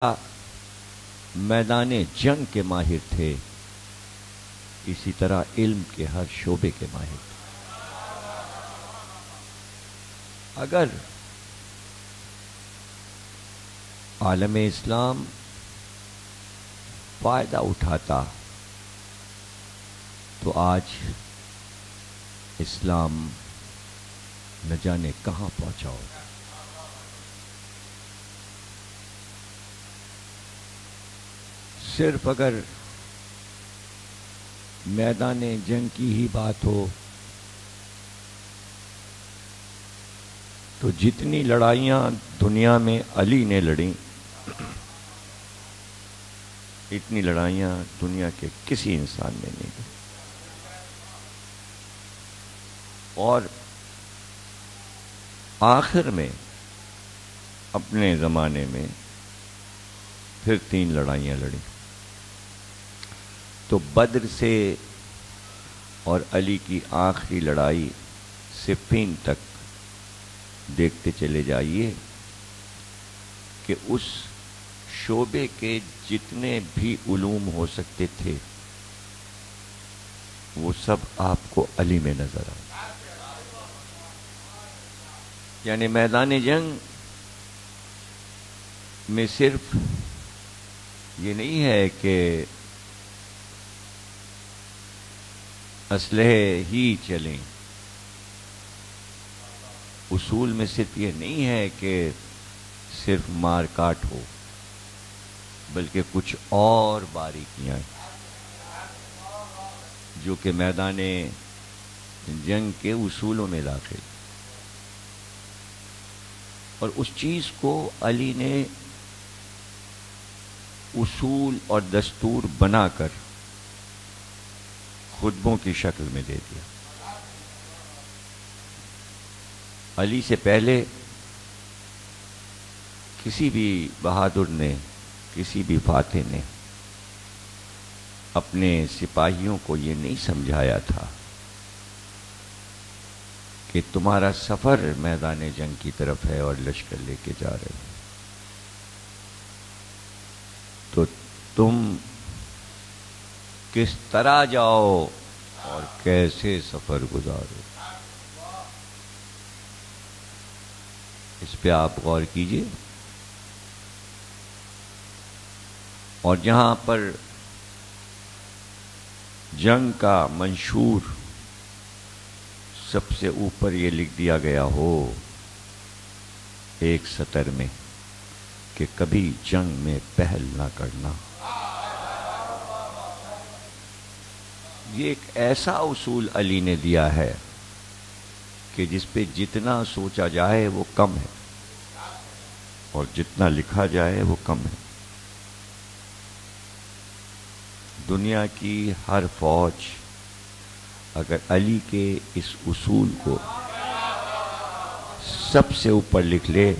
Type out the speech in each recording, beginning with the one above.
میدان جنگ کے ماہر تھے، اسی طرح علم کے ہر شعبے کے ماہر تھے۔ اگر عالم اسلام فائدہ اٹھاتا تو آج اسلام نہ جانے کہاں پہنچا ہوگا۔ صرف اگر میدان جنگ کی ہی بات ہو تو جتنی لڑائیاں دنیا میں علی نے لڑیں اتنی لڑائیاں دنیا کے کسی انسان نے نہیں لڑی۔ اور آخر میں اپنے زمانے میں پھر 3 لڑائیاں لڑیں تو بدر سے اور علی کی آخری لڑائی صفین تک دیکھتے چلے جائیے کہ اس شعبے کے جتنے بھی علوم ہو سکتے تھے وہ سب آپ کو علی میں نظر آئے۔ یعنی میدان جنگ میں صرف یہ نہیں ہے کہ اسلحے ہی چلیں، اصول میں صرف یہ نہیں ہے کہ صرف مار کاٹ ہو، بلکہ کچھ اور باریکیاں جو کہ میدان جنگ کے اصولوں میں داخل، اور اس چیز کو علی نے اصول اور دستور بنا کر خطبوں کی شکل میں دے دیا۔ علی سے پہلے کسی بھی بہادر نے، کسی بھی فاتح نے اپنے سپاہیوں کو یہ نہیں سمجھایا تھا کہ تمہارا سفر میدان جنگ کی طرف ہے اور لشکر لے کے جا رہے ہو تو تم کس طرح جاؤ اور کیسے سفر گزارو۔ اس پہ آپ غور کیجئے۔ اور جہاں پر جنگ کا منشور سب سے اوپر یہ لکھ دیا گیا ہو ایک سطر میں کہ کبھی جنگ میں پہل نہ کرنا، یہ ایک ایسا اصول علی نے دیا ہے کہ جس پہ جتنا سوچا جائے وہ کم ہے اور جتنا لکھا جائے وہ کم ہے۔ دنیا کی ہر فوج اگر علی کے اس اصول کو سب سے اوپر لکھ لے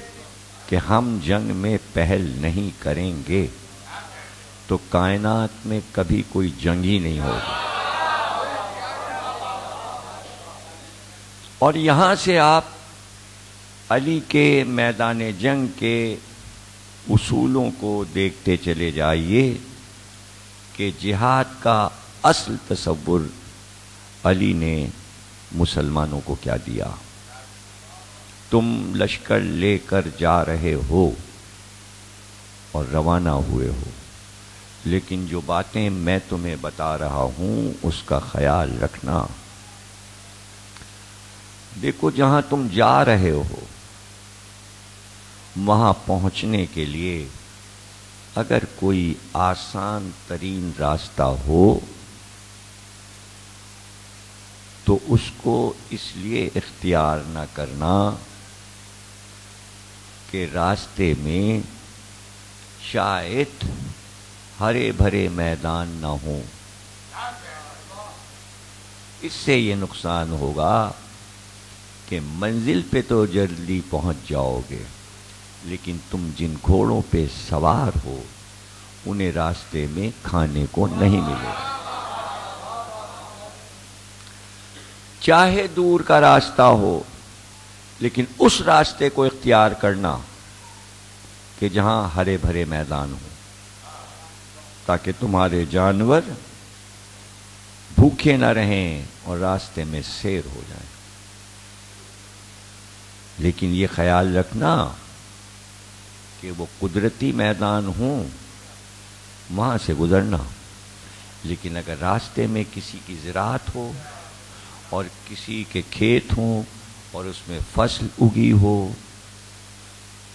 کہ ہم جنگ میں پہل نہیں کریں گے تو کائنات میں کبھی کوئی جنگ ہی نہیں ہوگی۔ اور یہاں سے آپ علی کے میدان جنگ کے اصولوں کو دیکھتے چلے جائیے کہ جہاد کا اصل تصور علی نے مسلمانوں کو کیا دیا۔ تم لشکر لے کر جا رہے ہو اور روانہ ہوئے ہو، لیکن جو باتیں میں تمہیں بتا رہا ہوں اس کا خیال رکھنا۔ دیکھو جہاں تم جا رہے ہو وہاں پہنچنے کے لیے اگر کوئی آسان ترین راستہ ہو تو اس کو اس لیے اختیار نہ کرنا کہ راستے میں شاید ہرے بھرے میدان نہ ہوں، اس سے یہ نقصان ہوگا کہ منزل پہ تو جلدی پہنچ جاؤ گے لیکن تم جن گھوڑوں پہ سوار ہو انہیں راستے میں کھانے کو نہیں ملے گا۔ چاہے دور کا راستہ ہو لیکن اس راستے کو اختیار کرنا کہ جہاں ہرے بھرے میدان ہوں، تاکہ تمہارے جانور بھوکے نہ رہیں اور راستے میں سیر ہو جائیں۔ لیکن یہ خیال رکھنا کہ وہ قدرتی میدان ہوں، وہاں سے گزرنا، لیکن اگر راستے میں کسی کی زراعت ہو اور کسی کے کھیت ہوں اور اس میں فصل اگی ہو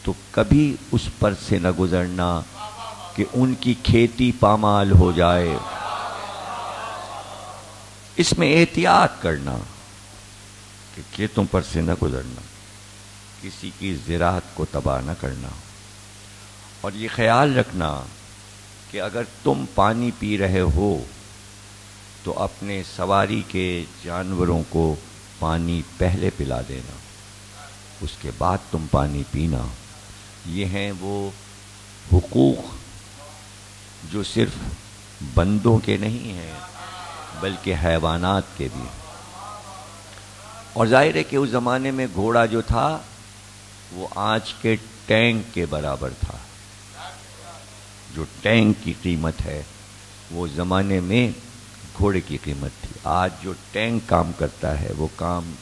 تو کبھی اس پر سے نہ گزرنا کہ ان کی کھیتی پامال ہو جائے۔ اس میں احتیاط کرنا کہ کھیتوں پر سے نہ گزرنا، کسی کی زراعت کو تباہ نہ کرنا، اور یہ خیال رکھنا کہ اگر تم پانی پی رہے ہو تو اپنے سواری کے جانوروں کو پانی پہلے پلا دینا، اس کے بعد تم پانی پینا۔ یہ ہیں وہ حقوق جو صرف بندوں کے نہیں ہیں بلکہ حیوانات کے بھی۔ اور ظاہر ہے کہ اس زمانے میں گھوڑا جو تھا وہ آج کے ٹینک کے برابر تھا۔ جو ٹینک کی قیمت ہے وہ زمانے میں گھوڑے کی قیمت تھی۔ آج جو ٹینک کام کرتا ہے وہ کام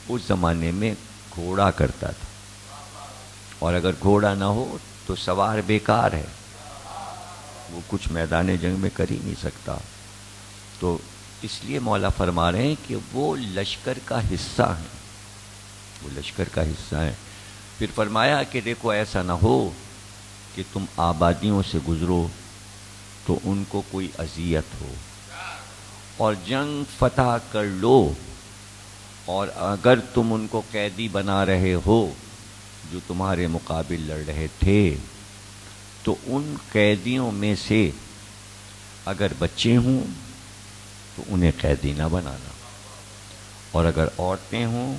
اس زمانے میں گھوڑا کرتا تھا، اور اگر گھوڑا نہ ہو تو سوار بیکار ہے، وہ کچھ میدان جنگ میں کر ہی نہیں سکتا۔ تو اس لیے مولا فرما رہے ہیں کہ وہ لشکر کا حصہ ہیں، وہ لشکر کا حصہ ہیں۔ پھر فرمایا کہ دیکھو ایسا نہ ہو کہ تم آبادیوں سے گزرو تو ان کو کوئی اذیت ہو، اور جنگ فتح کر لو، اور اگر تم ان کو قیدی بنا رہے ہو جو تمہارے مقابل لڑ رہے تھے تو ان قیدیوں میں سے اگر بچے ہوں تو انہیں قیدی نہ بنانا، اور اگر عورتیں ہوں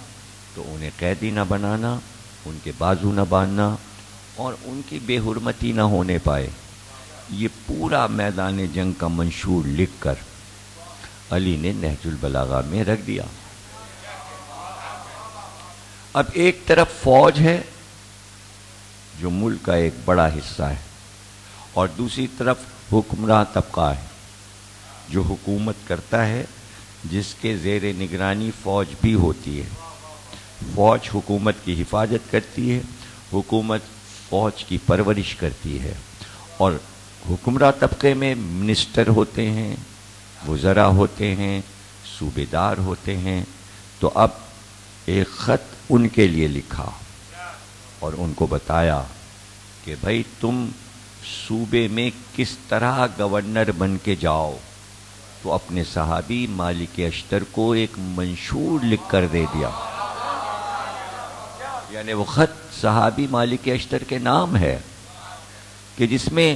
تو انہیں قیدی نہ بنانا، ان کے بازو نہ باندھنا، اور ان کی بے حرمتی نہ ہونے پائے۔ یہ پورا میدان جنگ کا منشور لکھ کر علی نے نہج البلاغہ میں رکھ دیا۔ اب ایک طرف فوج ہے جو ملک کا ایک بڑا حصہ ہے، اور دوسری طرف حکمراں طبقہ ہے جو حکومت کرتا ہے، جس کے زیر نگرانی فوج بھی ہوتی ہے۔ فوج حکومت کی حفاظت کرتی ہے، حکومت فوج کی پرورش کرتی ہے، اور حکمراں طبقے میں منسٹر ہوتے ہیں، وزراء ہوتے ہیں، صوبے دار ہوتے ہیں۔ تو اب ایک خط ان کے لیے لکھا اور ان کو بتایا کہ بھائی تم صوبے میں کس طرح گورنر بن کے جاؤ۔ تو اپنے صحابی مالک اشتر کو ایک منشور لکھ کر دے دیا، یعنی وہ خط صحابی مالک اشتر کے نام ہے، کہ جس میں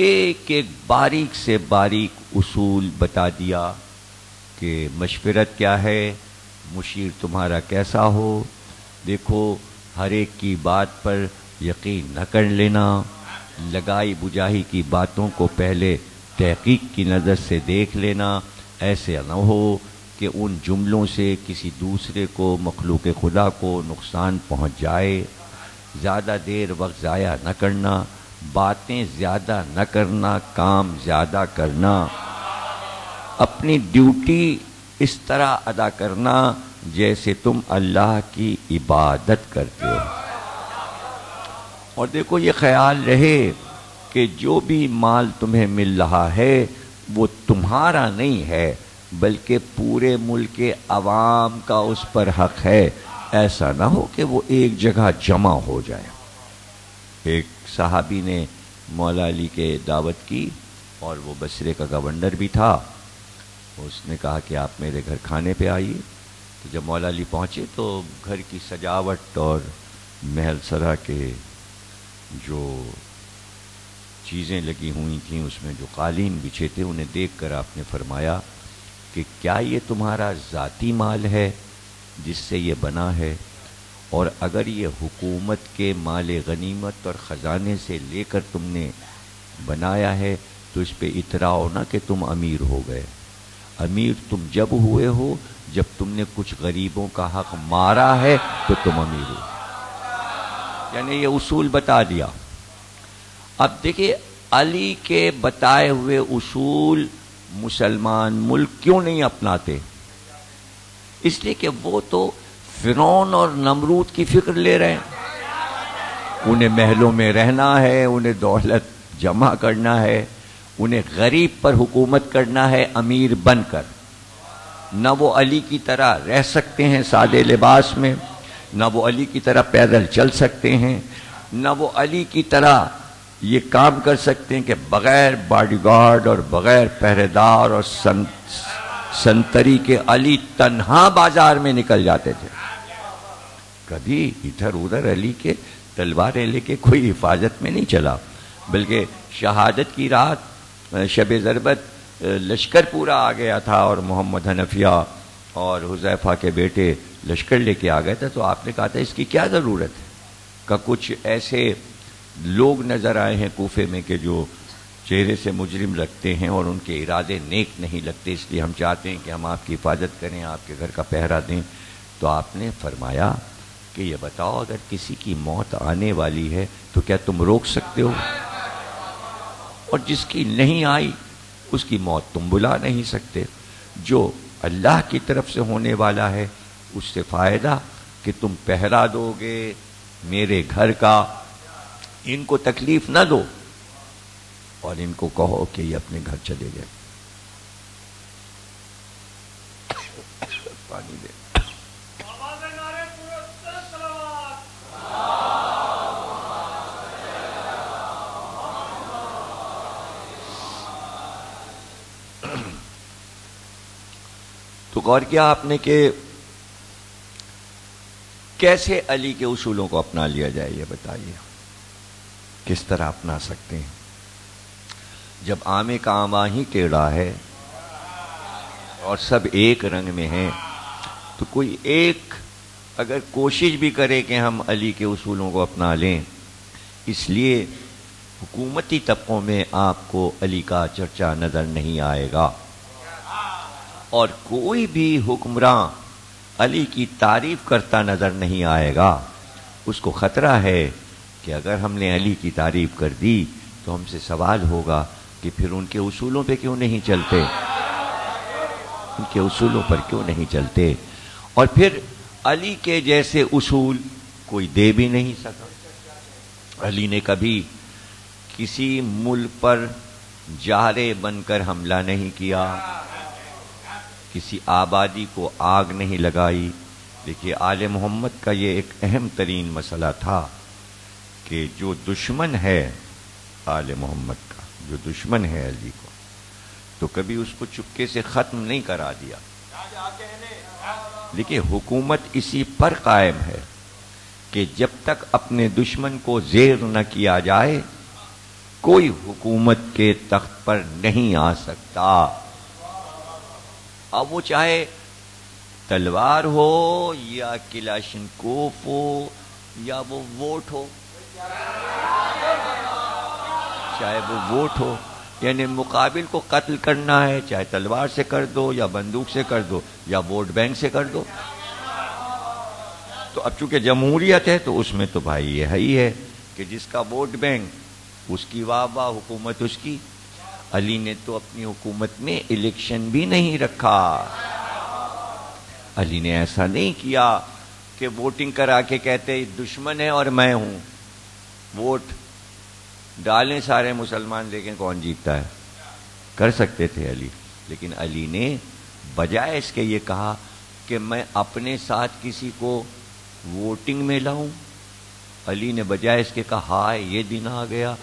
ایک ایک باریک سے باریک اصول بتا دیا کہ مشورت کیا ہے، مشیر تمہارا کیسا ہو، دیکھو ہر ایک کی بات پر یقین نہ کر لینا، لگائی بجائی کی باتوں کو پہلے تحقیق کی نظر سے دیکھ لینا، ایسے نہ ہو کہ ان جملوں سے کسی دوسرے کو، مخلوق خدا کو نقصان پہنچ جائے، زیادہ دیر وقت ضائع نہ کرنا، باتیں زیادہ نہ کرنا، کام زیادہ کرنا، اپنی ڈیوٹی اس طرح ادا کرنا جیسے تم اللہ کی عبادت کرتے ہو۔ اور دیکھو یہ خیال رہے کہ جو بھی مال تمہیں مل رہا ہے وہ تمہارا نہیں ہے بلکہ پورے ملک کے عوام کا اس پر حق ہے، ایسا نہ ہو کہ وہ ایک جگہ جمع ہو جائے۔ ایک صحابی نے مولا علی کے دعوت کی اور وہ بصرے کا گورنر بھی تھا، اس نے کہا کہ آپ میرے گھر کھانے پہ آئیے۔ تو جب مولا علی پہنچے تو گھر کی سجاوٹ اور محل سرا کے جو چیزیں لگی ہوئی تھیں، اس میں جو قالین بچھے تھے، انہیں دیکھ کر آپ نے فرمایا کہ کیا یہ تمہارا ذاتی مال ہے جس سے یہ بنا ہے؟ اور اگر یہ حکومت کے مال غنیمت اور خزانے سے لے کر تم نے بنایا ہے تو اس پہ اتراؤ نہ کہ تم امیر ہو گئے۔ امیر تم جب ہوئے ہو جب تم نے کچھ غریبوں کا حق مارا ہے تو تم امیر ہو۔ یعنی یہ اصول بتا دیا اب دیکھیے علی کے بتائے ہوئے اصول مسلمان ملک کیوں نہیں اپناتے؟ اس لیے کہ وہ تو فرعون اور نمرود کی فکر لے رہے ہیں. انہیں محلوں میں رہنا ہے، انہیں دولت جمع کرنا ہے، انہیں غریب پر حکومت کرنا ہے امیر بن کر. نہ وہ علی کی طرح رہ سکتے ہیں سادے لباس میں، نہ وہ علی کی طرح پیدل چل سکتے ہیں، نہ وہ علی کی طرح یہ کام کر سکتے ہیں کہ بغیر باڈی گارڈ اور بغیر پہرے دار اور سنتری کے علی تنہا بازار میں نکل جاتے تھے. کبھی ادھر ادھر علی کے تلواریں لے کے کوئی حفاظت میں نہیں چلا، بلکہ شہادت کی رات شب ضربت لشکر پورا آ گیا تھا اور محمد حنفیہ اور حذیفہ کے بیٹے لشکر لے کے آ گئے تھے. تو آپ نے کہا تھا اس کی کیا ضرورت ہے؟ کہ کچھ ایسے لوگ نظر آئے ہیں کوفے میں کہ جو چہرے سے مجرم لگتے ہیں اور ان کے ارادے نیک نہیں لگتے، اس لیے ہم چاہتے ہیں کہ ہم آپ کی حفاظت کریں، آپ کے گھر کا پہرا دیں. تو آپ نے فرمایا کہ یہ بتاؤ اگر کسی کی موت آنے والی ہے تو کیا تم روک سکتے ہو؟ اور جس کی نہیں آئی اس کی موت تم بلا نہیں سکتے. جو اللہ کی طرف سے ہونے والا ہے اس سے فائدہ کہ تم پہرا دو گے میرے گھر کا، ان کو تکلیف نہ دو اور ان کو کہو کہ یہ اپنے گھر چلے گئے. پانی دے. تو غور کیا آپ نے کہ کیسے علی کے اصولوں کو اپنا لیا جائے؟ یہ بتائیے کس طرح اپنا سکتے ہیں؟ جب آمے کا آما ہی ٹیڑھا ہے اور سب ایک رنگ میں ہیں تو کوئی ایک اگر کوشش بھی کرے کہ ہم علی کے اصولوں کو اپنا لیں، اس لیے حکومتی طبقوں میں آپ کو علی کا چرچا نظر نہیں آئے گا، اور کوئی بھی حکمراں علی کی تعریف کرتا نظر نہیں آئے گا. اس کو خطرہ ہے کہ اگر ہم نے علی کی تعریف کر دی تو ہم سے سوال ہوگا کہ پھر ان کے اصولوں پہ کیوں نہیں چلتے، ان کے اصولوں پر کیوں نہیں چلتے. اور پھر علی کے جیسے اصول کوئی دے بھی نہیں سکا. علی نے کبھی کسی ملک پر جارے بن کر حملہ نہیں کیا، کسی آبادی کو آگ نہیں لگائی. دیکھیے آل محمد کا یہ ایک اہم ترین مسئلہ تھا کہ جو دشمن ہے آل محمد کا، جو دشمن ہے علی کو، تو کبھی اس کو چپکے سے ختم نہیں کرا دیا. دیکھیے حکومت اسی پر قائم ہے کہ جب تک اپنے دشمن کو زیر نہ کیا جائے کوئی حکومت کے تخت پر نہیں آ سکتا. اب وہ چاہے تلوار ہو یا کلاشنکوف ہو یا وہ ووٹ ہو، چاہے وہ ووٹ ہو، یعنی مقابل کو قتل کرنا ہے چاہے تلوار سے کر دو یا بندوق سے کر دو یا ووٹ بینک سے کر دو. تو اب چونکہ جمہوریت ہے تو اس میں تو بھائی یہ ہی ہے کہ جس کا ووٹ بینک اس کی واہ واہ، حکومت اس کی. علی نے تو اپنی حکومت میں الیکشن بھی نہیں رکھا. علی نے ایسا نہیں کیا کہ ووٹنگ کرا کے کہتے دشمن ہے اور میں ہوں، ووٹ ڈالیں سارے مسلمان دیکھیں کون جیتتا ہے. کر سکتے تھے علی، لیکن علی نے بجائے اس کے یہ کہا کہ میں اپنے ساتھ کسی کو ووٹنگ میں لاؤں. علی نے بجائے اس کے کہا ہائے یہ دن آ گیا،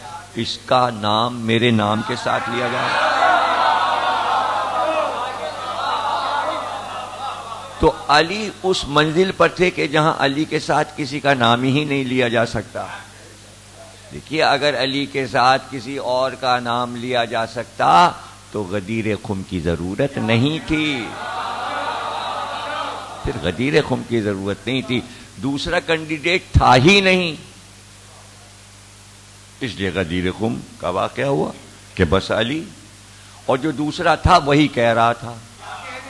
اس کا نام میرے نام کے ساتھ لیا گیا. تو علی اس منزل پر تھے کہ جہاں علی کے ساتھ کسی کا نام ہی نہیں لیا جا سکتا. دیکھیے اگر علی کے ساتھ کسی اور کا نام لیا جا سکتا تو غدیر خم کی ضرورت نہیں تھی، پھر غدیر خم کی ضرورت نہیں تھی، دوسرا کینڈیڈیٹ تھا ہی نہیں. اس لیے غدیر خم کا واقعہ ہوا کہ بس علی، اور جو دوسرا تھا وہی کہہ رہا تھا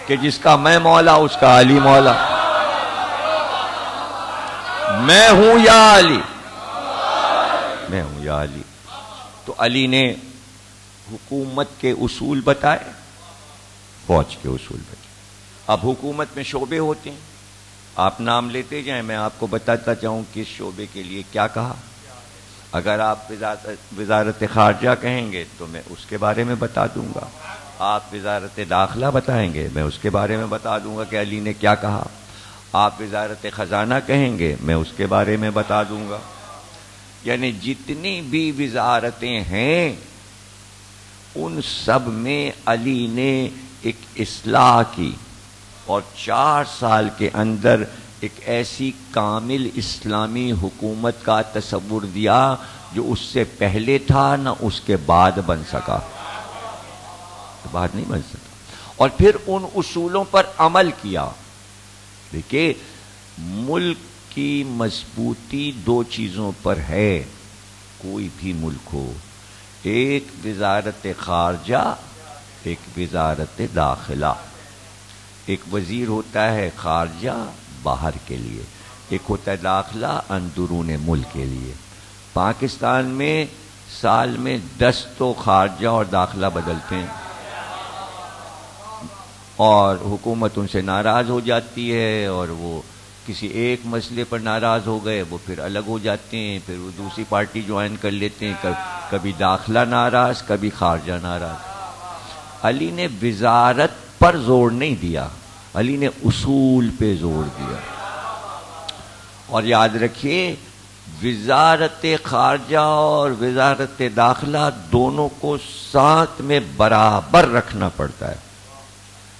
کہ جس کا میں مولا اس کا علی مولا. میں ہوں یا علی، میں ہوں یا علی. تو علی نے حکومت کے اصول بتائے، فوج کے اصول بتائے۔ اب حکومت میں شعبے ہوتے ہیں، آپ نام لیتے جائیں، میں آپ کو بتاتا چاہوں کس شعبے کے لیے کیا کہا۔ اگر آپ وزارت خارجہ کہیں گے تو میں اس کے بارے میں بتا دوں گا، آپ وزارت داخلہ بتائیں گے میں اس کے بارے میں بتا دوں گا کہ علی نے کیا کہا، آپ وزارت خزانہ کہیں گے میں اس کے بارے میں بتا دوں گا۔ یعنی جتنی بھی وزارتیں ہیں ان سب میں علی نے ایک اصلاح کی، اور 4 سال کے اندر ایک ایسی کامل اسلامی حکومت کا تصور دیا جو اس سے پہلے تھا نہ اس کے بعد بن سکا، بعد نہیں بن سکا، اور پھر ان اصولوں پر عمل کیا۔ دیکھیے ملک کی مضبوطی 2 چیزوں پر ہے، کوئی بھی ملک ہو، ایک وزارت خارجہ، ایک وزارت داخلہ۔ ایک وزیر ہوتا ہے خارجہ باہر کے لیے، ایک ہوتا ہے داخلہ اندرون ملک کے لیے۔ پاکستان میں سال میں 10 تو خارجہ اور داخلہ بدلتے ہیں، اور حکومت ان سے ناراض ہو جاتی ہے، اور وہ کسی ایک مسئلے پر ناراض ہو گئے وہ پھر الگ ہو جاتے ہیں، پھر وہ دوسری پارٹی جوائن کر لیتے ہیں، کبھی داخلہ ناراض کبھی خارجہ ناراض۔ علی نے وزارت پر زور نہیں دیا، علی نے اصول پہ زور دیا۔ اور یاد رکھیے وزارت خارجہ اور وزارت داخلہ دونوں کو ساتھ میں برابر رکھنا پڑتا ہے۔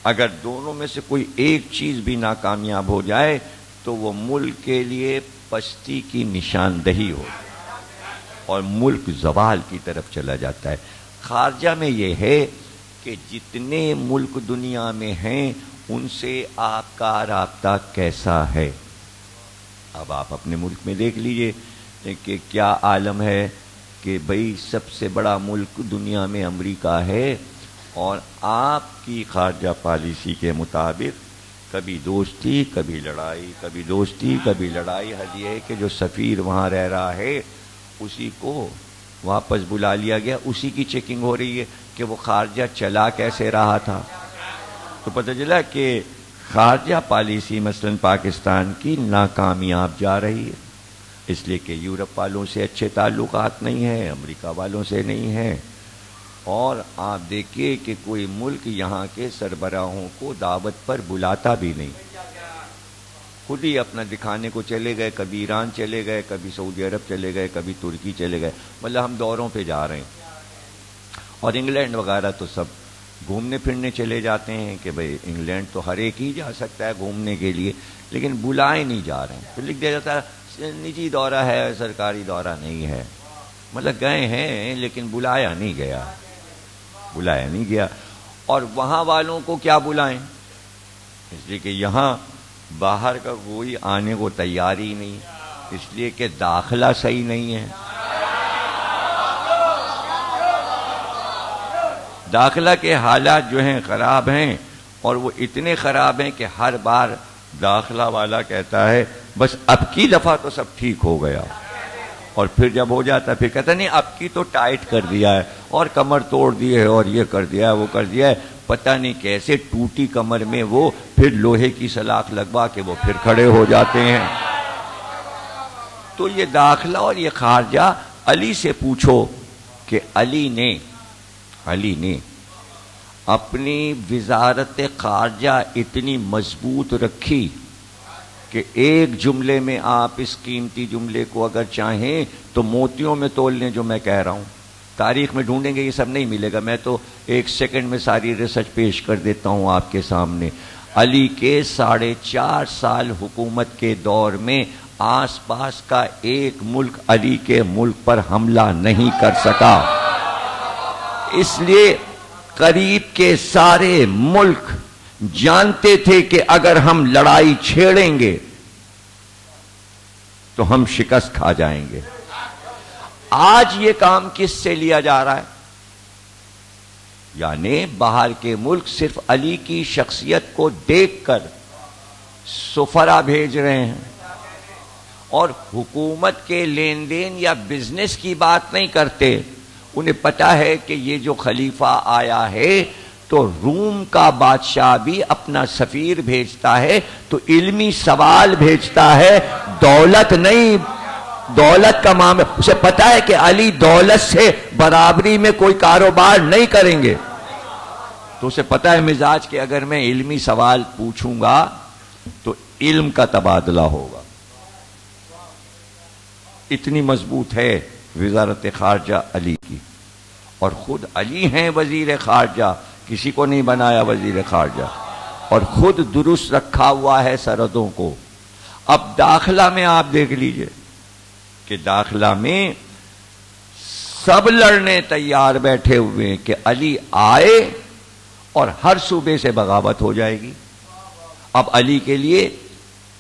اگر دونوں میں سے کوئی ایک چیز بھی ناکامیاب ہو جائے تو وہ ملک کے لیے پستی کی نشاندہی ہو اور ملک زوال کی طرف چلا جاتا ہے۔ خارجہ میں یہ ہے کہ جتنے ملک دنیا میں ہیں ان سے آپ کا رابطہ کیسا ہے۔ اب آپ اپنے ملک میں دیکھ لیجئے کہ کیا عالم ہے کہ بھئی سب سے بڑا ملک دنیا میں امریکہ ہے، اور آپ کی خارجہ پالیسی کے مطابق کبھی دوستی کبھی لڑائی، کبھی دوستی کبھی لڑائی۔ حد یہ ہے کہ جو سفیر وہاں رہ رہا ہے اسی کو واپس بلا لیا گیا، اسی کی چیکنگ ہو رہی ہے کہ وہ خارجہ چلا کیسے رہا تھا۔ تو پتہ چلا کہ خارجہ پالیسی مثلا پاکستان کی ناکامیاب جا رہی ہے، اس لیے کہ یورپ والوں سے اچھے تعلقات نہیں ہیں، امریکہ والوں سے نہیں ہیں، اور آپ دیکھیے کہ کوئی ملک یہاں کے سربراہوں کو دعوت پر بلاتا بھی نہیں، خود ہی اپنا دکھانے کو چلے گئے، کبھی ایران چلے گئے، کبھی سعودی عرب چلے گئے، کبھی ترکی چلے گئے، مطلب ہم دوروں پہ جا رہے ہیں۔ اور انگلینڈ وغیرہ تو سب گھومنے پھرنے چلے جاتے ہیں کہ بھئی انگلینڈ تو ہر ایک ہی جا سکتا ہے گھومنے کے لیے، لیکن بلائے نہیں جا رہے ہیں۔ پھر لکھ دیا جاتا ہے نجی دورہ ہے، سرکاری دورہ نہیں ہے، مطلب گئے ہیں لیکن بلایا نہیں گیا، بلایا نہیں گیا۔ اور وہاں والوں کو کیا بلائیں، اس لیے کہ یہاں باہر کا کوئی آنے کو تیار ہی نہیں، اس لیے کہ داخلہ صحیح نہیں ہے۔ داخلہ کے حالات جو ہیں خراب ہیں، اور وہ اتنے خراب ہیں کہ ہر بار داخلہ والا کہتا ہے بس اب کی دفعہ تو سب ٹھیک ہو گیا، اور پھر جب ہو جاتا ہے پھر کہتا نہیں اب کی تو ٹائٹ کر دیا ہے، اور کمر توڑ دی ہے، اور یہ کر دیا ہے، وہ کر دیا ہے، پتہ نہیں کیسے ٹوٹی کمر میں وہ پھر لوہے کی سلاخ لگوا کے وہ پھر کھڑے ہو جاتے ہیں۔ تو یہ داخلہ اور یہ خارجہ علی سے پوچھو کہ علی نے اپنی وزارت خارجہ اتنی مضبوط رکھی کہ ایک جملے میں آپ اس قیمتی جملے کو اگر چاہیں تو موتیوں میں تول لیں جو میں کہہ رہا ہوں، تاریخ میں ڈھونڈیں گے یہ سب نہیں ملے گا، میں تو 1 سیکنڈ میں ساری ریسرچ پیش کر دیتا ہوں آپ کے سامنے۔ علی کے 4.5 سال حکومت کے دور میں آس پاس کا ایک ملک علی کے ملک پر حملہ نہیں کر سکا، اس لیے قریب کے سارے ملک جانتے تھے کہ اگر ہم لڑائی چھیڑیں گے تو ہم شکست کھا جائیں گے۔ آج یہ کام کس سے لیا جا رہا ہے؟ یعنی باہر کے ملک صرف علی کی شخصیت کو دیکھ کر سفرا بھیج رہے ہیں، اور حکومت کے لین دین یا بزنس کی بات نہیں کرتے، انہیں پتا ہے کہ یہ جو خلیفہ آیا ہے تو روم کا بادشاہ بھی اپنا سفیر بھیجتا ہے تو علمی سوال بھیجتا ہے، دولت نہیں، دولت کا معاملہ. اسے پتا ہے کہ علی دولت سے برابری میں کوئی کاروبار نہیں کریں گے، تو اسے پتا ہے مزاج کہ اگر میں علمی سوال پوچھوں گا تو علم کا تبادلہ ہوگا. اتنی مضبوط ہے وزارت خارجہ علی کی، اور خود علی ہیں وزیر خارجہ، کسی کو نہیں بنایا وزیر خارجہ، اور خود درست رکھا ہوا ہے سرحدوں کو. اب داخلہ میں آپ دیکھ لیجئے کہ داخلہ میں سب لڑنے تیار بیٹھے ہوئے ہیں کہ علی آئے اور ہر صوبے سے بغاوت ہو جائے گی. اب علی کے لیے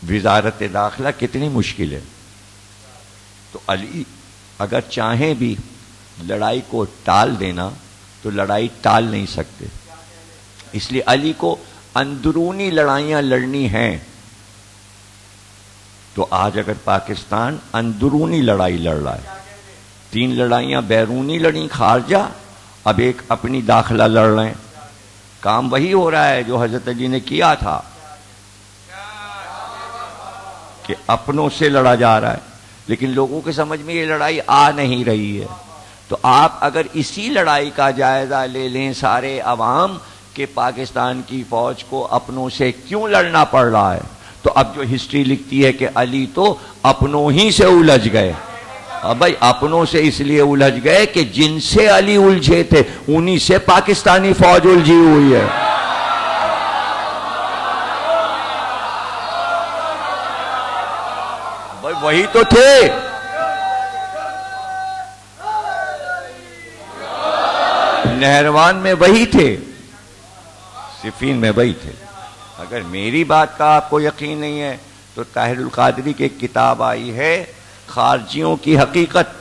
وزارت داخلہ کتنی مشکل ہے. تو علی اگر چاہیں بھی لڑائی کو ٹال دینا تو لڑائی ٹال نہیں سکتے، اس لیے علی کو اندرونی لڑائیاں لڑنی ہیں. تو آج اگر پاکستان اندرونی لڑائی لڑ رہا ہے، 3 لڑائیاں بیرونی لڑیں خارجہ، اب ایک اپنی داخلہ لڑ رہے ہیں. کام وہی ہو رہا ہے جو حضرت علی نے کیا تھا کہ اپنوں سے لڑا جا رہا ہے، لیکن لوگوں کے سمجھ میں یہ لڑائی آ نہیں رہی ہے. تو آپ اگر اسی لڑائی کا جائزہ لے لیں سارے عوام کہ پاکستان کی فوج کو اپنوں سے کیوں لڑنا پڑ رہا ہے، تو اب جو ہسٹری لکھتی ہے کہ علی تو اپنوں ہی سے الجھ گئے. اب بھائی اپنوں سے اس لیے الجھ گئے کہ جن سے علی الجھے تھے انہی سے پاکستانی فوج الجھی ہوئی ہے. بھائی وہی تو تھے. نہروان میں وہی تھے، صفین میں وہی تھے. اگر میری بات کا آپ کو یقین نہیں ہے تو طاہر القادری کی ایک کتاب آئی ہے خارجیوں کی حقیقت،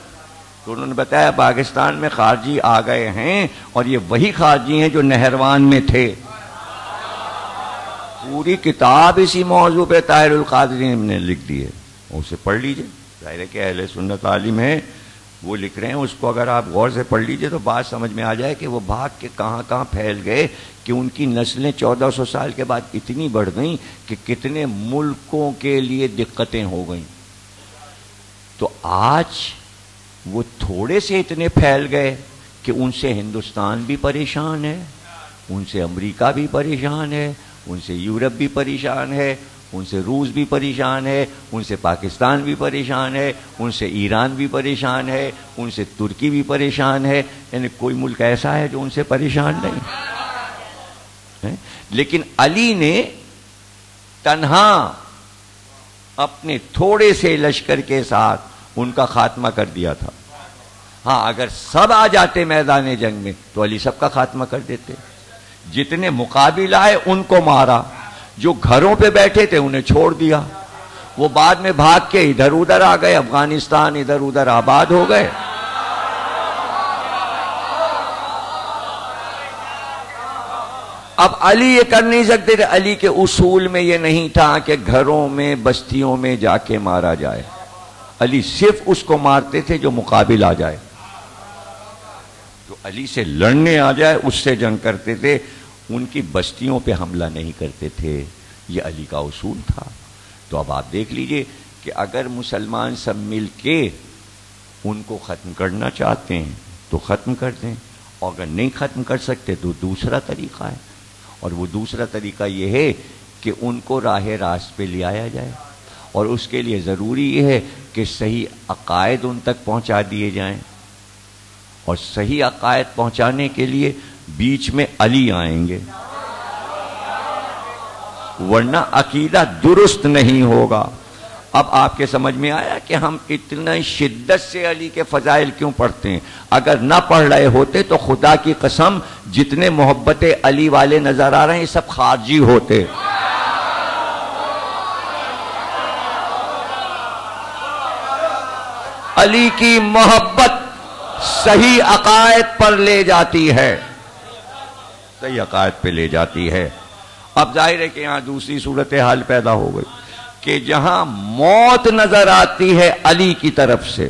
تو انہوں نے بتایا پاکستان میں خارجی آ گئے ہیں اور یہ وہی خارجی ہیں جو نہروان میں تھے. پوری کتاب اسی موضوع پہ طاہر القادری نے لکھ دی ہے، اسے پڑھ لیجئے. ظاہر ہے کہ اہل سنت عالم ہے، وہ لکھ رہے ہیں، اس کو اگر آپ غور سے پڑھ لیجئے تو بات سمجھ میں آ جائے کہ وہ بھاگ کے کہاں کہاں پھیل گئے کہ ان کی نسلیں 1400 سال کے بعد اتنی بڑھ گئیں کہ کتنے ملکوں کے لیے دقتیں ہو گئیں. تو آج وہ تھوڑے سے اتنے پھیل گئے کہ ان سے ہندوستان بھی پریشان ہے، ان سے امریکہ بھی پریشان ہے، ان سے یورپ بھی پریشان ہے، ان سے روس بھی پریشان ہے، ان سے پاکستان بھی پریشان ہے، ان سے ایران بھی پریشان ہے، ان سے ترکی بھی پریشان ہے. یعنی کوئی ملک ایسا ہے جو ان سے پریشان نہیں. لیکن علی نے تنہا اپنے تھوڑے سے لشکر کے ساتھ ان کا خاتمہ کر دیا تھا. ہاں اگر سب آ جاتے میدان جنگ میں تو علی سب کا خاتمہ کر دیتے. جتنے مقابل آئے ان کو مارا، جو گھروں پہ بیٹھے تھے انہیں چھوڑ دیا. وہ بعد میں بھاگ کے ادھر ادھر آ گئے، افغانستان ادھر ادھر آباد ہو گئے. اب علی یہ کر نہیں سکتے تھے. علی کے اصول میں یہ نہیں تھا کہ گھروں میں بستیوں میں جا کے مارا جائے. علی صرف اس کو مارتے تھے جو مقابل آ جائے، جو علی سے لڑنے آ جائے اس سے جنگ کرتے تھے. ان کی بستیوں پہ حملہ نہیں کرتے تھے. یہ علی کا اصول تھا. تو اب آپ دیکھ لیجئے کہ اگر مسلمان سب مل کے ان کو ختم کرنا چاہتے ہیں تو ختم کر دیں، اور اگر نہیں ختم کر سکتے تو دوسرا طریقہ ہے. اور وہ دوسرا طریقہ یہ ہے کہ ان کو راہ راست پہ لے آیا جائے. اور اس کے لیے ضروری یہ ہے کہ صحیح عقائد ان تک پہنچا دیے جائیں. اور صحیح عقائد پہنچانے کے لیے بیچ میں علی آئیں گے، ورنہ عقیدہ درست نہیں ہوگا. اب آپ کے سمجھ میں آیا کہ ہم اتنا شدت سے علی کے فضائل کیوں پڑھتے ہیں؟ اگر نہ پڑھ رہے ہوتے تو خدا کی قسم جتنے محبت علی والے نظر آ رہے ہیں یہ سب خارجی ہوتے. علی کی محبت صحیح عقائد پر لے جاتی ہے، صحیح عقائد پہ لے جاتی ہے. اب ظاہر ہے کہ یہاں دوسری صورتحال پیدا ہو گئی کہ جہاں موت نظر آتی ہے علی کی طرف سے،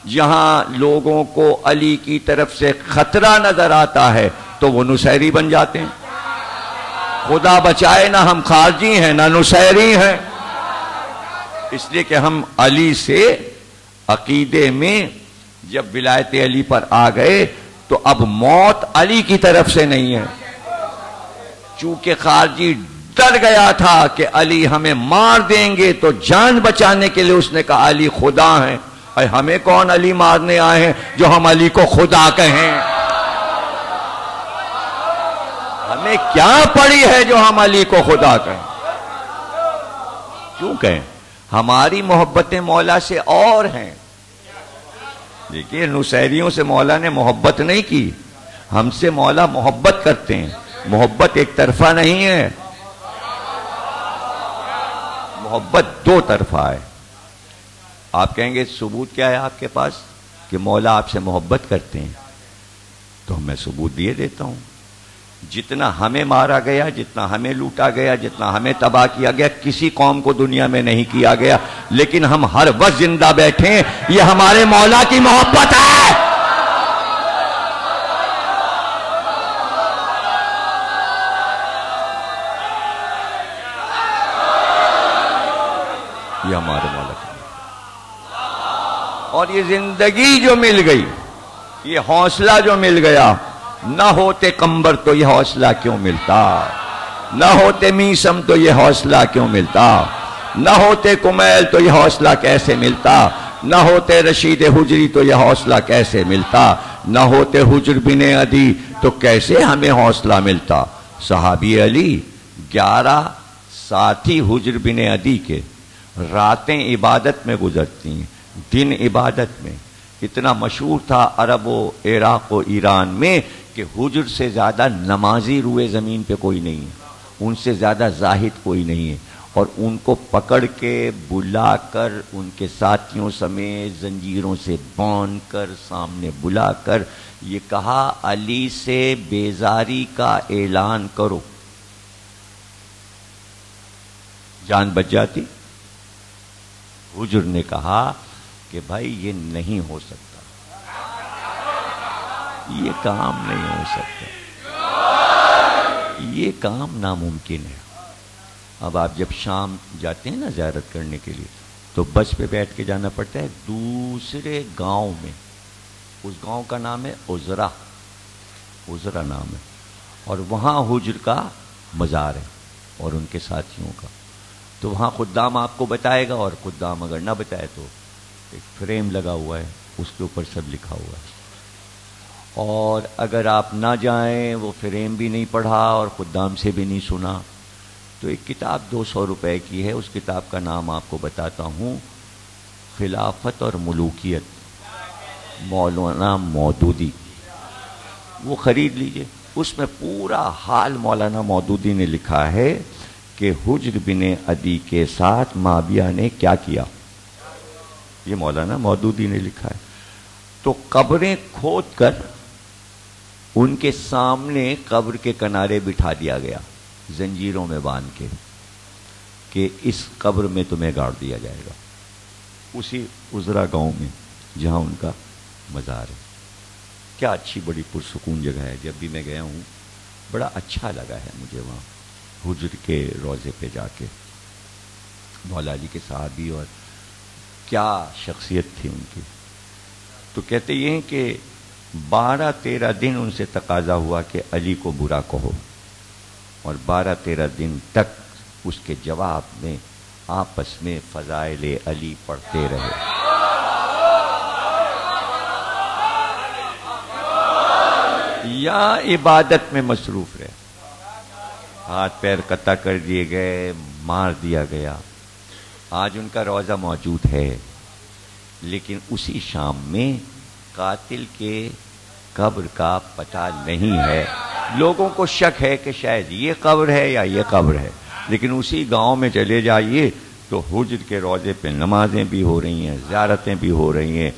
جہاں لوگوں کو علی کی طرف سے خطرہ نظر آتا ہے تو وہ نصیری بن جاتے ہیں. خدا بچائے نہ ہم خارجی ہیں نہ نصیری ہیں، اس لیے کہ ہم علی سے عقیدے میں جب ولایت علی پر آ گئے تو اب موت علی کی طرف سے نہیں ہے. چونکہ خارجی ڈر گیا تھا کہ علی ہمیں مار دیں گے تو جان بچانے کے لیے اس نے کہا علی خدا ہیں. اے ہمیں کون علی مارنے آئے ہیں جو ہم علی کو خدا کہیں؟ ہمیں کیا پڑی ہے جو ہم علی کو خدا کہیں؟ کیوں کہیں؟ ہماری محبتیں مولا سے اور ہیں. دیکھیے نصیریوں سے مولا نے محبت نہیں کی، ہم سے مولا محبت کرتے ہیں. محبت ایک طرفہ نہیں ہے، محبت دو طرفہ ہے. آپ کہیں گے ثبوت کیا ہے آپ کے پاس کہ مولا آپ سے محبت کرتے ہیں؟ تو میں ثبوت دیے دیتا ہوں. جتنا ہمیں مارا گیا، جتنا ہمیں لوٹا گیا، جتنا ہمیں تباہ کیا گیا، کسی قوم کو دنیا میں نہیں کیا گیا، لیکن ہم ہر وقت زندہ بیٹھے ہیں. یہ ہمارے مولا کی محبت ہے. یہ ہمارے مولا کی، اور یہ زندگی جو مل گئی، یہ حوصلہ جو مل گیا، نہ ہوتے قمبر تو یہ حوصلہ کیوں ملتا، نہ ہوتے میسم تو یہ حوصلہ کیوں ملتا، نہ ہوتے کمیل تو یہ حوصلہ کیسے ملتا، نہ ہوتے رشید حجری تو یہ حوصلہ کیسے ملتا، نہ ہوتے حجر بن عدی تو کیسے ہمیں حوصلہ ملتا. صحابی علی 11 ساتھی حجر بن عدی کے راتیں عبادت میں گزرتی ہیں، دن عبادت میں. اتنا مشہور تھا عرب و عراق و ایران میں کہ حجر سے زیادہ نمازی روئے زمین پہ کوئی نہیں ہے، ان سے زیادہ زاہد کوئی نہیں ہے. اور ان کو پکڑ کے بلا کر ان کے ساتھیوں سمیت زنجیروں سے باندھ کر سامنے بلا کر یہ کہا علی سے بیزاری کا اعلان کرو. جان بچ جاتی. حجر نے کہا کہ بھائی یہ نہیں ہو سکتا، یہ کام نہیں ہو سکتا، یہ کام ناممکن ہے. اب آپ جب شام جاتے ہیں نا زیارت کرنے کے لیے تو بس پہ بیٹھ کے جانا پڑتا ہے دوسرے گاؤں میں. اس گاؤں کا نام ہے عزرہ، عزرہ نام ہے، اور وہاں حجر کا مزار ہے اور ان کے ساتھیوں کا. تو وہاں خدام آپ کو بتائے گا، اور خدام اگر نہ بتائے تو ایک فریم لگا ہوا ہے، اس کے اوپر سب لکھا ہوا ہے. اور اگر آپ نہ جائیں، وہ فریم بھی نہیں پڑھا اور خدام سے بھی نہیں سنا، تو ایک کتاب 200 روپے کی ہے. اس کتاب کا نام آپ کو بتاتا ہوں، خلافت اور ملوکیت، مولانا مودودی. وہ خرید لیجئے. اس میں پورا حال مولانا مودودی نے لکھا ہے کہ حجر بن عدی کے ساتھ معاویہ نے کیا کیا. یہ مولانا مودودی نے لکھا ہے. تو قبریں کھود کر ان کے سامنے قبر کے کنارے بٹھا دیا گیا زنجیروں میں باندھ کے کہ اس قبر میں تمہیں گاڑ دیا جائے گا، اسی عزرہ گاؤں میں جہاں ان کا مزار ہے. کیا اچھی بڑی پرسکون جگہ ہے. جب بھی میں گیا ہوں بڑا اچھا لگا ہے مجھے وہاں حجر کے روضے پہ جا کے. مولا علی کے صحابی اور کیا شخصیت تھی ان کی. تو کہتے یہ ہیں کہ 12-13 دن ان سے تقاضا ہوا کہ علی کو برا کہو، اور 12-13 دن تک اس کے جواب میں آپس میں فضائل علی پڑھتے رہے. یا عبادت میں مصروف رہے. ہاتھ پیر قطع کر دیے گئے، مار دیا گیا. آج ان کا روضہ موجود ہے، لیکن اسی شام میں قاتل کے قبر کا پتہ نہیں ہے. لوگوں کو شک ہے کہ شاید یہ قبر ہے یا یہ قبر ہے، لیکن اسی گاؤں میں چلے جائیے تو حجر کے روضے پہ نمازیں بھی ہو رہی ہیں، زیارتیں بھی ہو رہی ہیں،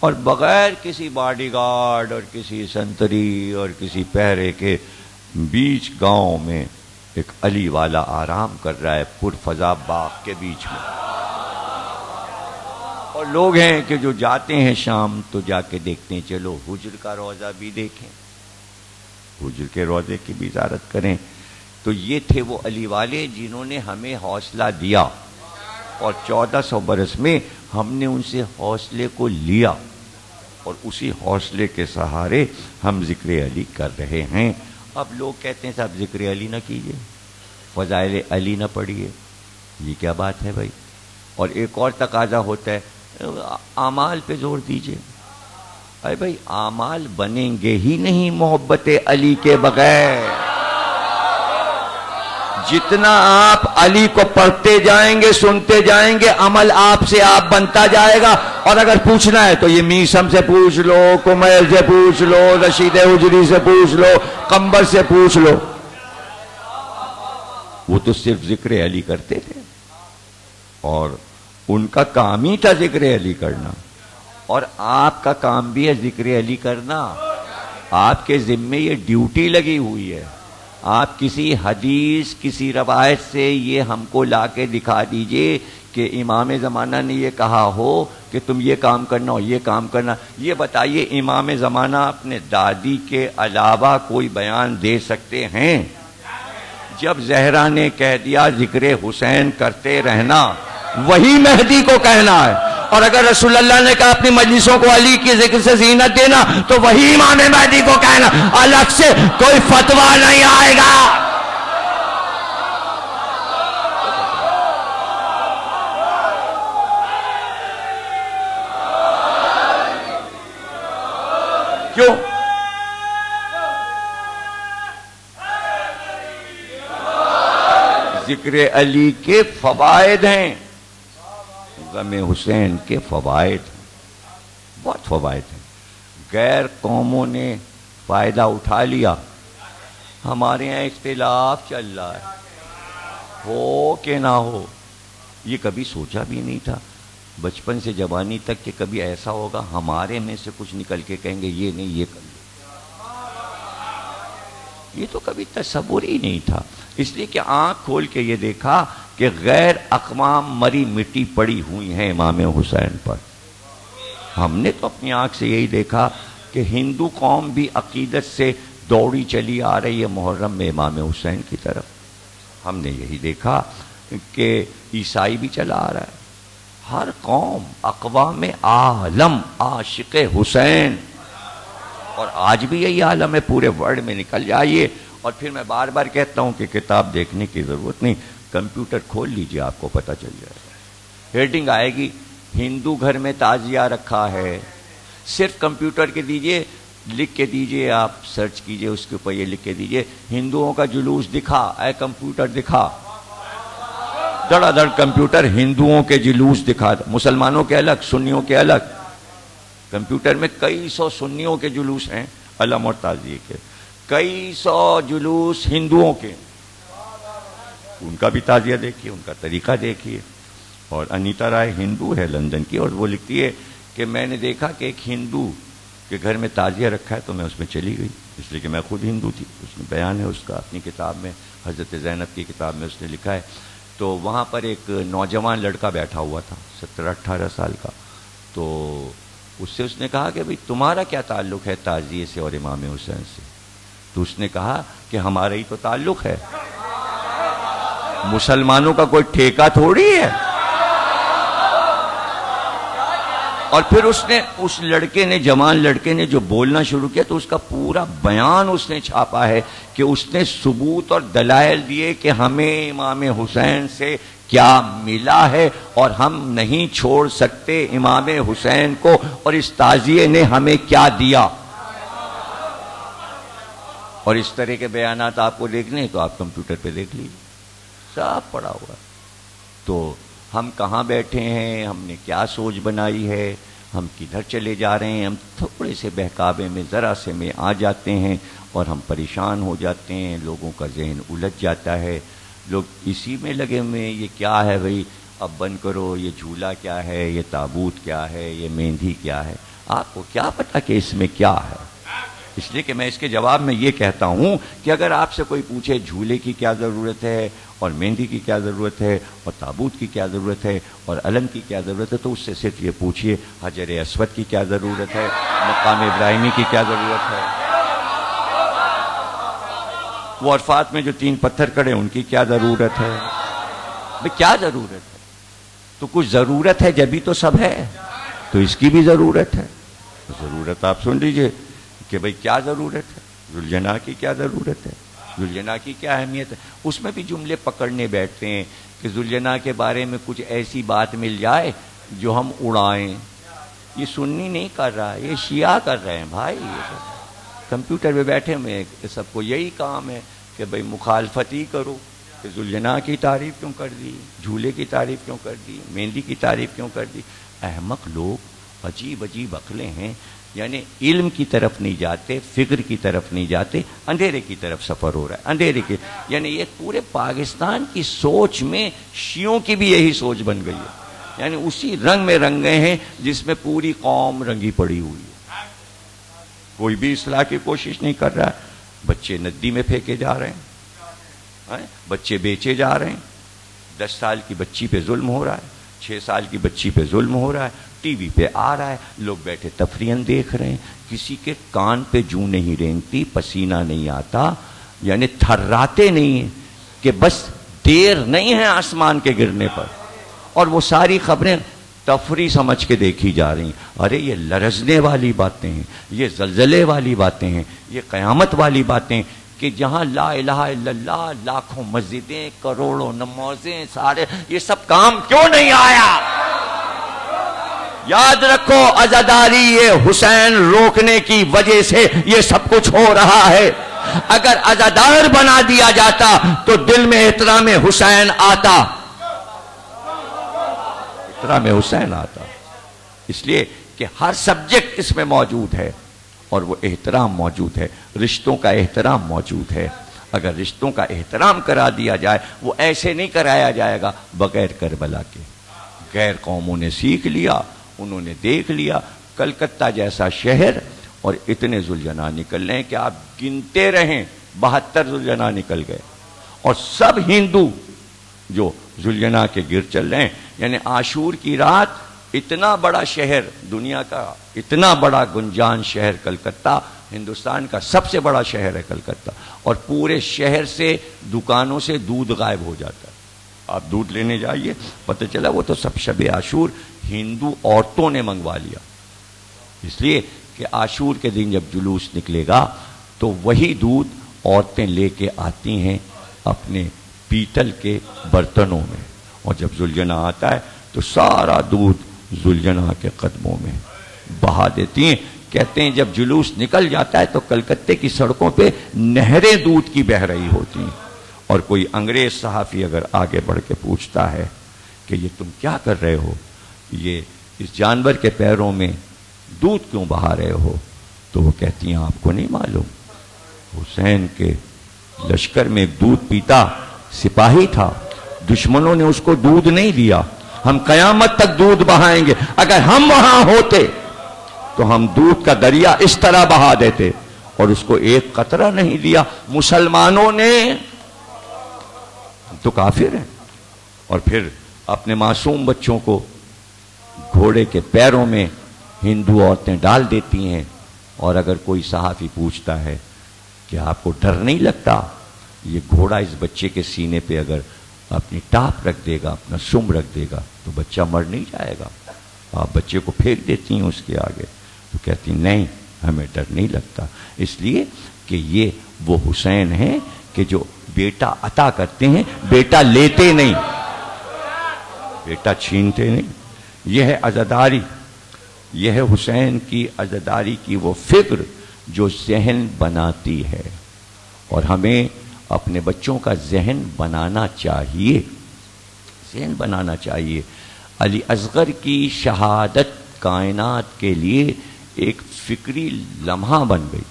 اور بغیر کسی باڈی گارڈ اور کسی سنتری اور کسی پہرے کے بیچ گاؤں میں ایک علی والا آرام کر رہا ہے پرفضا باغ کے بیچ میں. اور لوگ ہیں کہ جو جاتے ہیں شام تو جا کے دیکھتے ہیں چلو حجر کا روضہ بھی دیکھیں، حجر کے روضے کی بھی زیارت کریں. تو یہ تھے وہ علی والے جنہوں نے ہمیں حوصلہ دیا، اور 1400 برس میں ہم نے ان سے حوصلے کو لیا، اور اسی حوصلے کے سہارے ہم ذکر علی کر رہے ہیں. اب لوگ کہتے ہیں صاحب ذکر علی نہ کیجئے، فضائل علی نہ پڑھیے. یہ کیا بات ہے بھائی؟ اور ایک اور تقاضا ہوتا ہے اعمال پہ زور دیجئے. ارے بھائی اعمال بنیں گے ہی نہیں محبت علی کے بغیر. جتنا آپ علی کو پڑھتے جائیں گے، سنتے جائیں گے، عمل آپ سے آپ بنتا جائے گا. اور اگر پوچھنا ہے تو یہ میسم سے پوچھ لو، کمیل سے پوچھ لو، رشید حجری سے پوچھ لو، قمبر سے پوچھ لو، وہ تو صرف ذکر علی کرتے تھے، اور ان کا کام ہی تھا ذکر علی کرنا. اور آپ کا کام بھی ہے ذکر علی کرنا. آپ کے ذمے یہ ڈیوٹی لگی ہوئی ہے. آپ کسی حدیث، کسی روایت سے یہ ہم کو لا کے دکھا دیجئے کہ امام زمانہ نے یہ کہا ہو کہ تم یہ کام کرنا ہو، یہ کام کرنا. یہ بتائیے امام زمانہ اپنے دادی کے علاوہ کوئی بیان دے سکتے ہیں؟ جب زہرا نے کہہ دیا ذکر حسین کرتے رہنا، وہی مہدی کو کہنا ہے. اور اگر رسول اللہ نے کہا اپنی مجلسوں کو علی کے ذکر سے زینت دینا، تو وہی امام مہدی کو کہنا. الگ سے کوئی فتویٰ نہیں آئے گا. کیوں؟ ذکر علی کے فوائد ہیں، غم حسین کے فوائد ہیں، بہت فوائد ہیں. غیر قوموں نے فائدہ اٹھا لیا. ہمارے یہاں اختلاف چل رہا ہے، ہو کہ نہ ہو. یہ کبھی سوچا بھی نہیں تھا بچپن سے جوانی تک کہ کبھی ایسا ہوگا ہمارے میں سے کچھ نکل کے کہیں گے یہ نہیں، یہ کر لو. یہ تو کبھی تصور ہی نہیں تھا. اس لیے کہ آنکھ کھول کے یہ دیکھا کہ غیر اقوام مری مٹی پڑی ہوئی ہیں امام حسین پر. ہم نے تو اپنی آنکھ سے یہی دیکھا کہ ہندو قوم بھی عقیدت سے دوڑی چلی آ رہی ہے محرم میں امام حسین کی طرف. ہم نے یہی دیکھا کہ عیسائی بھی چلا آ رہا ہے. ہر قوم، اقوام عالم عاشق حسین. اور آج بھی یہی عالم ہے، پورے ورلڈ میں. نکل جائیے. اور پھر میں بار بار کہتا ہوں کہ کتاب دیکھنے کی ضرورت نہیں، کمپیوٹر کھول لیجئے، آپ کو پتہ چل جائے گا. ہیڈنگ آئے گی ہندو گھر میں تعزیہ رکھا ہے. صرف کمپیوٹر کے دیجئے، لکھ کے دیجئے، آپ سرچ کیجئے اس کے اوپر یہ لکھ کے دیجئے ہندوؤں کا جلوس دکھا. اے کمپیوٹر دکھا، دڑا دڑ کمپیوٹر ہندوؤں کے جلوس دکھا. مسلمانوں کے الگ، سنیوں کے الگ. کمپیوٹر میں کئی سو سنیوں کے جلوس ہیں علم اور تعزیے کے، کئی سو جلوس ہندوؤں کے. ان کا بھی تعزیہ دیکھیے، ان کا طریقہ دیکھیے. اور انیتا رائے ہندو ہے لندن کی، اور وہ لکھتی ہے کہ میں نے دیکھا کہ ایک ہندو کے گھر میں تعزیہ رکھا ہے تو میں اس میں چلی گئی، اس لیے کہ میں خود ہندو تھی. اس میں بیان ہے اس کا اپنی کتاب میں، حضرت زینب کی کتاب میں اس نے لکھا ہے. تو وہاں پر ایک نوجوان لڑکا بیٹھا ہوا تھا 17-18 سال کا. تو اس سے اس نے کہا کہ بھئی تمہارا کیا تعلق ہے تعزیے سے اور امام حسین سے؟ تو اس نے کہا کہ ہمارا ہی تو تعلق ہے، مسلمانوں کا کوئی ٹھیکہ تھوڑی ہے. اور پھر اس لڑکے نے، جوان لڑکے نے جو بولنا شروع کیا تو اس کا پورا بیان اس نے چھاپا ہے کہ اس نے ثبوت اور دلائل دیے کہ ہمیں امام حسین سے کیا ملا ہے اور ہم نہیں چھوڑ سکتے امام حسین کو، اور اس تعزیے نے ہمیں کیا دیا. اور اس طرح کے بیانات آپ کو دیکھنے ہیں تو آپ کمپیوٹر پہ دیکھ لیجیے، سب پڑا ہوا. تو ہم کہاں بیٹھے ہیں، ہم نے کیا سوچ بنائی ہے، ہم کدھر چلے جا رہے ہیں. ہم تھوڑے سے بہکاوے میں ذرا سے میں آ جاتے ہیں اور ہم پریشان ہو جاتے ہیں، لوگوں کا ذہن الجھ جاتا ہے. لوگ اسی میں لگے ہوئے ہیں، یہ کیا ہے بھئی، اب بند کرو، یہ جھولا کیا ہے، یہ تابوت کیا ہے، یہ مہندی کیا ہے. آپ کو کیا پتا کہ اس میں کیا ہے؟ اس لیے کہ میں اس کے جواب میں یہ کہتا ہوں کہ اگر آپ سے کوئی پوچھے جھولے کی کیا ضرورت ہے اور مہندی کی کیا ضرورت ہے اور تابوت کی کیا ضرورت ہے اور علم کی کیا ضرورت ہے، تو اس سے صرف یہ پوچھئے حجر اسود کی کیا ضرورت ہے، مقام ابراہیمی کی کیا ضرورت ہے، وہ عرفات میں جو 3 پتھر کڑے ان کی کیا ضرورت ہے، بھئی کیا ضرورت ہے؟ تو کچھ ضرورت ہے جبھی تو سب ہے، تو اس کی بھی ضرورت ہے۔ ضرورت آپ سن لیجئے کہ بھئی کیا ضرورت ہے، ذوالجناح کی کیا ضرورت ہے، ذوالجناح کی کیا اہمیت ہے۔ اس میں بھی جملے پکڑنے بیٹھتے ہیں کہ ذوالجناح کے بارے میں کچھ ایسی بات مل جائے جو ہم اڑائیں۔ یہ سنی نہیں کر رہا ہے، یہ شیعہ کر رہے ہیں بھائی، یہ سب کمپیوٹر پہ بیٹھے ہوئے سب کو یہی کام ہے کہ بھئی مخالفت ہی کرو، کہ ذوالجناح کی تعریف کیوں کر دی، جھولے کی تعریف کیوں کر دی، مہندی کی تعریف کیوں کر دی۔ احمق لوگ عجیب عجیب عقلیں ہیں، یعنی علم کی طرف نہیں جاتے، فکر کی طرف نہیں جاتے، اندھیرے کی طرف سفر ہو رہا ہے، اندھیرے کی، یعنی یہ پورے پاکستان کی سوچ میں شیعوں کی بھی یہی سوچ بن گئی ہے، یعنی اسی رنگ میں رنگ گئے ہیں جس میں پوری قوم رنگی پڑی ہوئی ہے، کوئی بھی اصلاح کی کوشش نہیں کر رہا ہے، بچے ندی میں پھینکے جا رہے ہیں، بچے بیچے جا رہے ہیں، 10 سال کی بچی پہ ظلم ہو رہا ہے، 6 سال کی بچی پہ ظلم ہو رہا ہے، ٹی وی پہ آ رہا ہے، لوگ بیٹھے تفریحاً دیکھ رہے ہیں، کسی کے کان پہ جوں نہیں رینگتی، پسینہ نہیں آتا، یعنی تھراتے نہیں ہیں کہ بس دیر نہیں ہے آسمان کے گرنے پر، اور وہ ساری خبریں تفریح سمجھ کے دیکھی جا رہی ہیں۔ ارے یہ لرزنے والی باتیں ہیں، یہ زلزلے والی باتیں ہیں، یہ قیامت والی باتیں، کہ جہاں لا الہ الا اللہ، لاکھوں مسجدیں، کروڑوں نمازیں، سارے یہ سب کام کیوں نہیں آیا؟ یاد رکھو عزاداری یہ حسین روکنے کی وجہ سے یہ سب کچھ ہو رہا ہے۔ اگر عزادار بنا دیا جاتا تو دل میں احترام حسین آتا، احترام حسین آتا، اس لیے کہ ہر سبجیکٹ اس میں موجود ہے اور وہ احترام موجود ہے، رشتوں کا احترام موجود ہے۔ اگر رشتوں کا احترام کرا دیا جائے، وہ ایسے نہیں کرایا جائے گا بغیر کربلا کے۔ غیر قوموں نے سیکھ لیا، انہوں نے دیکھ لیا، کلکتہ جیسا شہر اور اتنے ذوالجناح نکل رہے ہیں کہ آپ گنتے رہیں، 72 ذوالجناح نکل گئے، اور سب ہندو جو ذوالجناح کے گر چل رہے ہیں، یعنی عاشور کی رات اتنا بڑا شہر، دنیا کا اتنا بڑا گنجان شہر کلکتہ، ہندوستان کا سب سے بڑا شہر ہے کلکتہ، اور پورے شہر سے دکانوں سے دودھ غائب ہو جاتا ہے۔ آپ دودھ لینے جائیے، پتہ چلا وہ تو سب شب عاشور ہندو عورتوں نے منگوا لیا، اس لیے کہ عاشور کے دن جب جلوس نکلے گا تو وہی دودھ عورتیں لے کے آتی ہیں اپنے پیتل کے برتنوں میں، اور جب ذوالجناح آتا ہے تو سارا دودھ ذوالجناح کے قدموں میں بہا دیتی ہیں۔ کہتے ہیں جب جلوس نکل جاتا ہے تو کلکتے کی سڑکوں پہ نہریں دودھ کی بہہ رہی ہوتی ہیں، اور کوئی انگریز صحافی اگر آگے بڑھ کے پوچھتا ہے کہ یہ تم کیا کر رہے ہو، یہ اس جانور کے پیروں میں دودھ کیوں بہا رہے ہو، تو وہ کہتی ہیں آپ کو نہیں معلوم، حسین کے لشکر میں ایک دودھ پیتا سپاہی تھا، دشمنوں نے اس کو دودھ نہیں دیا، ہم قیامت تک دودھ بہائیں گے، اگر ہم وہاں ہوتے تو ہم دودھ کا دریا اس طرح بہا دیتے، اور اس کو ایک قطرہ نہیں دیا۔ مسلمانوں نے، ہم تو کافر ہیں، اور پھر اپنے معصوم بچوں کو گھوڑے کے پیروں میں ہندو عورتیں ڈال دیتی ہیں، اور اگر کوئی صحافی پوچھتا ہے کہ آپ کو ڈر نہیں لگتا، یہ گھوڑا اس بچے کے سینے پہ اگر اپنی ٹاپ رکھ دے گا، اپنا سم رکھ دے گا تو بچہ مر نہیں جائے گا، آپ بچے کو پھینک دیتی ہیں اس کے آگے، تو کہتی نہیں ہمیں ڈر نہیں لگتا، اس لیے کہ یہ وہ حسین ہیں کہ جو بیٹا عطا کرتے ہیں، بیٹا لیتے نہیں، بیٹا چھینتے نہیں۔ یہ ہے عزاداری، یہ ہے حسین کی عزاداری کی وہ فکر جو ذہن بناتی ہے، اور ہمیں اپنے بچوں کا ذہن بنانا چاہیے، ذہن بنانا چاہیے۔ علی اصغر کی شہادت کائنات کے لیے ایک فکری لمحہ بن گئی،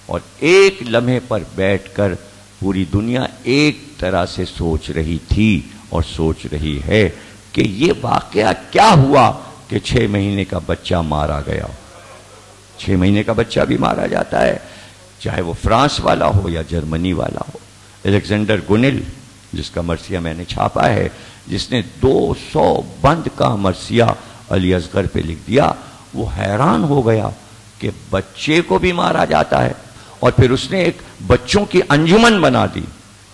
اور ایک لمحے پر بیٹھ کر پوری دنیا ایک طرح سے سوچ رہی تھی اور سوچ رہی ہے کہ یہ واقعہ کیا ہوا کہ 6 مہینے کا بچہ مارا گیا۔ 6 مہینے کا بچہ بھی مارا جاتا ہے، چاہے وہ فرانس والا ہو یا جرمنی والا ہو. الیگزینڈر گنل جس کا مرثیہ میں نے چھاپا ہے، جس نے 200 بند کا مرثیہ علی اصغر پہ لکھ دیا، وہ حیران ہو گیا کہ بچے کو بھی مارا جاتا ہے. اور پھر اس نے ایک بچوں کی انجمن بنا دی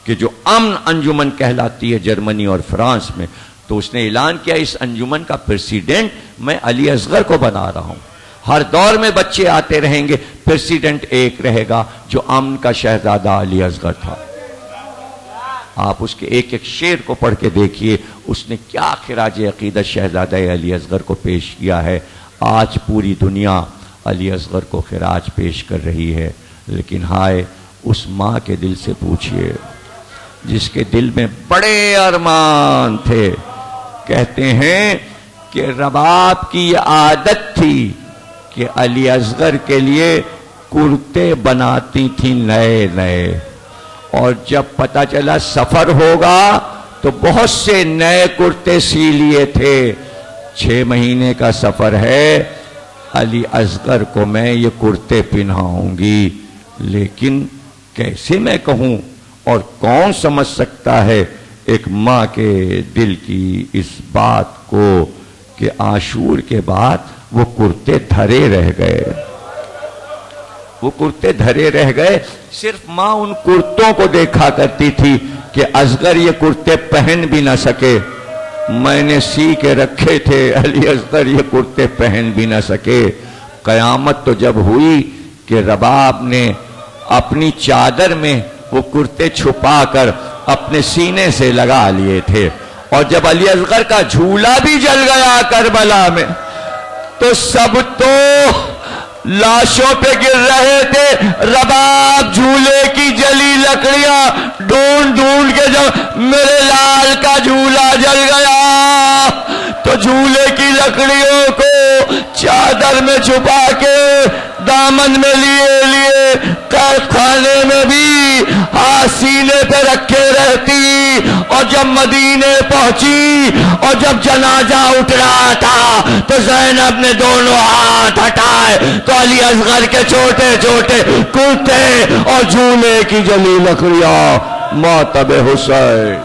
کہ جو امن انجمن کہلاتی ہے جرمنی اور فرانس میں. تو اس نے اعلان کیا اس انجمن کا پریسیڈنٹ میں علی اصغر کو بنا رہا ہوں. ہر دور میں بچے آتے رہیں گے، پریسیڈنٹ ایک رہے گا جو امن کا شہزادہ علی اصغر تھا. آپ اس کے ایک ایک شعر کو پڑھ کے دیکھیے اس نے کیا خراج عقیدت شہزادہ علی اصغر کو پیش کیا ہے. آج پوری دنیا علی اصغر کو خراج پیش کر رہی ہے، لیکن ہائے اس ماں کے دل سے پوچھئے جس کے دل میں بڑے ارمان تھے. کہتے ہیں کہ رباب کی یہ عادت تھی کہ علی اصغر کے لیے کرتے بناتی تھیں نئے نئے، اور جب پتہ چلا سفر ہوگا تو بہت سے نئے کرتے سی لیے تھے. 6 مہینے کا سفر ہے، علی اصغر کو میں یہ کرتے پہناؤں گی، لیکن کیسے میں کہوں اور کون سمجھ سکتا ہے ایک ماں کے دل کی اس بات کو کہ عاشور کے بعد وہ کرتے دھرے رہ گئے. وہ کرتے دھرے رہ گئے. صرف ماں ان کرتوں کو دیکھا کرتی تھی کہ اصغر یہ کرتے پہن بھی نہ سکے. میں نے سی کے رکھے تھے، علی اصغر یہ کرتے پہن بھی نہ سکے. قیامت تو جب ہوئی کہ رباب نے اپنی چادر میں وہ کرتے چھپا کر اپنے سینے سے لگا لیے تھے، اور جب علی اصغر کا جھولا بھی جل گیا کربلا میں تو سب تو لاشوں پہ گر رہے تھے. رباب جھولے کی جلی لکڑیاں ڈھونڈ ڈھونڈ کے جب میرے لال کا جھولا جل گیا تو جھولے کی لکڑیوں کو چادر میں چھپا کے دامن میں لیے قید خانے میں بھی سینے پہ رکھے رہتی. اور جب مدینے پہنچی اور جب جنازہ اٹھ رہا تھا تو زینب نے دونوں ہاتھ ہٹائے تو علی اصغر کے چھوٹے چھوٹے کرتے اور جھولے کی جلی لکڑیاں ماتب حسین